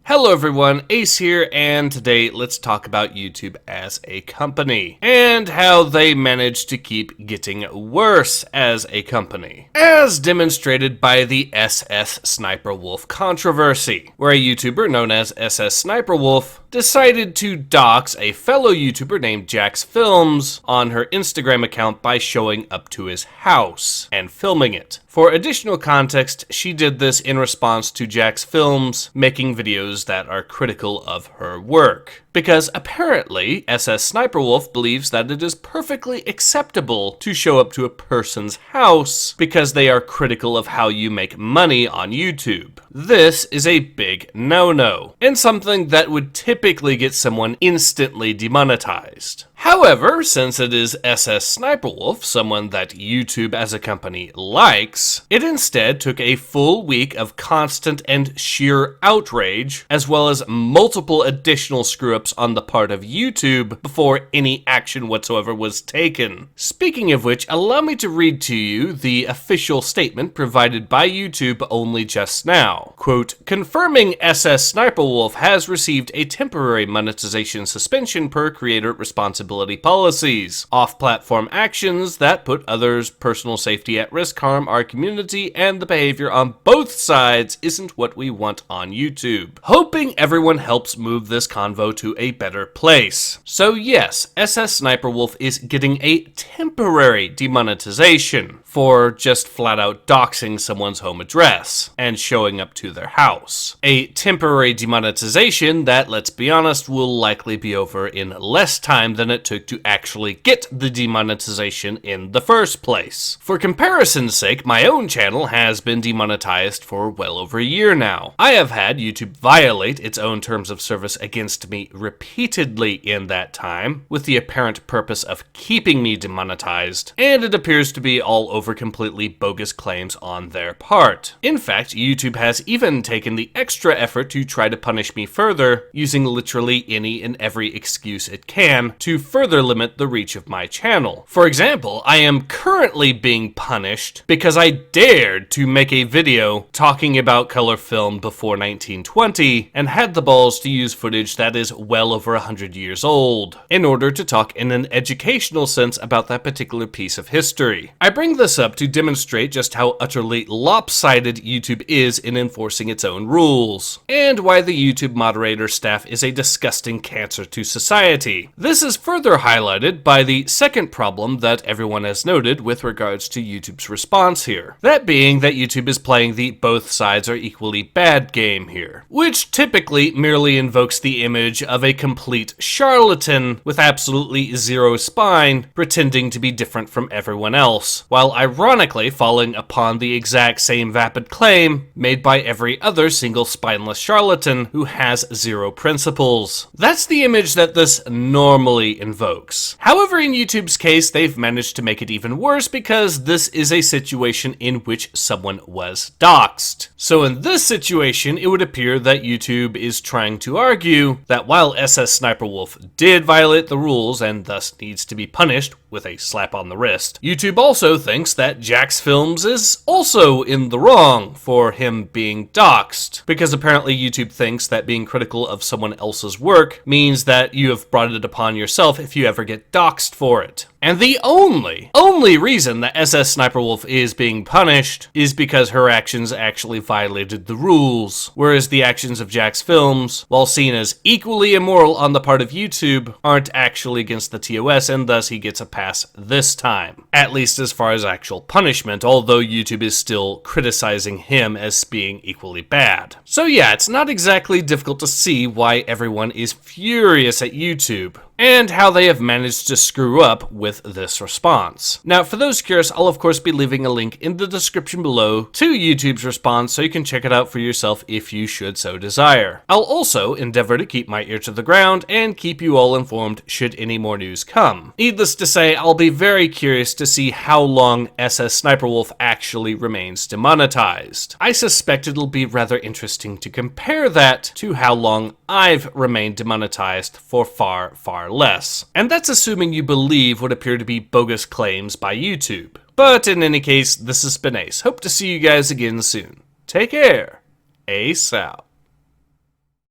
Hello everyone, Ace here, and today let's talk about YouTube as a company, and how they managed to keep getting worse as a company, as demonstrated by the SS Sniperwolf controversy, where a YouTuber known as SS Sniperwolf decided to dox a fellow YouTuber named Jacksfilms on her Instagram account by showing up to his house and filming it. For additional context, she did this in response to Jacksfilms making videos that are critical of her work. Because apparently, SS Sniperwolf believes that it is perfectly acceptable to show up to a person's house because they are critical of how you make money on YouTube. This is a big no-no, and something that would typically get someone instantly demonetized. However, since it is SS Sniperwolf, someone that YouTube as a company likes, it instead took a full week of constant and sheer outrage, as well as multiple additional screw-ups on the part of YouTube before any action whatsoever was taken. Speaking of which, allow me to read to you the official statement provided by YouTube only just now. Quote, confirming SS Sniperwolf has received a temporary monetization suspension per creator responsibility policies. Off-platform actions that put others' personal safety at risk harm our community, and the behavior on both sides isn't what we want on YouTube. Hoping everyone helps move this convo to a better place. So yes, SS Sniperwolf is getting a temporary demonetization for just flat out doxing someone's home address and showing up to their house. A temporary demonetization that, let's be honest, will likely be over in less time than it took to actually get the demonetization in the first place. For comparison's sake, my own channel has been demonetized for well over a year now. I have had YouTube violate its own terms of service against me repeatedly in that time, with the apparent purpose of keeping me demonetized, and it appears to be all over completely bogus claims on their part. In fact, YouTube has even taken the extra effort to try to punish me further, using literally any and every excuse it can to further limit the reach of my channel. For example, I am currently being punished because I dared to make a video talking about color film before 1920 and had the balls to use footage that is well over 100 years old in order to talk in an educational sense about that particular piece of history. I bring this up to demonstrate just how utterly lopsided YouTube is in enforcing its own rules, and why the YouTube moderator staff is a disgusting cancer to society. This is further highlighted by the second problem that everyone has noted with regards to YouTube's response here. That being that YouTube is playing the both sides are equally bad game here, which typically merely invokes the image of a complete charlatan with absolutely zero spine pretending to be different from everyone else, while ironically falling upon the exact same vapid claim made by every other single spineless charlatan who has zero principles. That's the image that this normally invokes. However, in YouTube's case, they've managed to make it even worse because this is a situation in which someone was doxed. So in this situation, it would appear that YouTube is trying to argue that while SS Sniperwolf did violate the rules and thus needs to be punished with a slap on the wrist, YouTube also thinks that Jacksfilms is also in the wrong for him being doxed, because apparently YouTube thinks that being critical of someone else's work means that you have brought it upon yourself if you ever get doxed for it. And the only reason that SS Sniperwolf is being punished is because her actions actually violated the rules, whereas the actions of Jacksfilms, while seen as equally immoral on the part of YouTube, aren't actually against the TOS, and thus he gets a pass this time. At least as far as actual punishment, although YouTube is still criticizing him as being equally bad. So yeah, it's not exactly difficult to see why everyone is furious at YouTube, and how they have managed to screw up with this response. Now, for those curious, I'll of course be leaving a link in the description below to YouTube's response so you can check it out for yourself if you should so desire. I'll also endeavor to keep my ear to the ground and keep you all informed should any more news come. Needless to say, I'll be very curious to see how long SS Sniperwolf actually remains demonetized. I suspect it'll be rather interesting to compare that to how long I've remained demonetized for far less. And that's assuming you believe what appear to be bogus claims by YouTube. But in any case, this has been Ace. Hope to see you guys again soon. Take care. Ace out.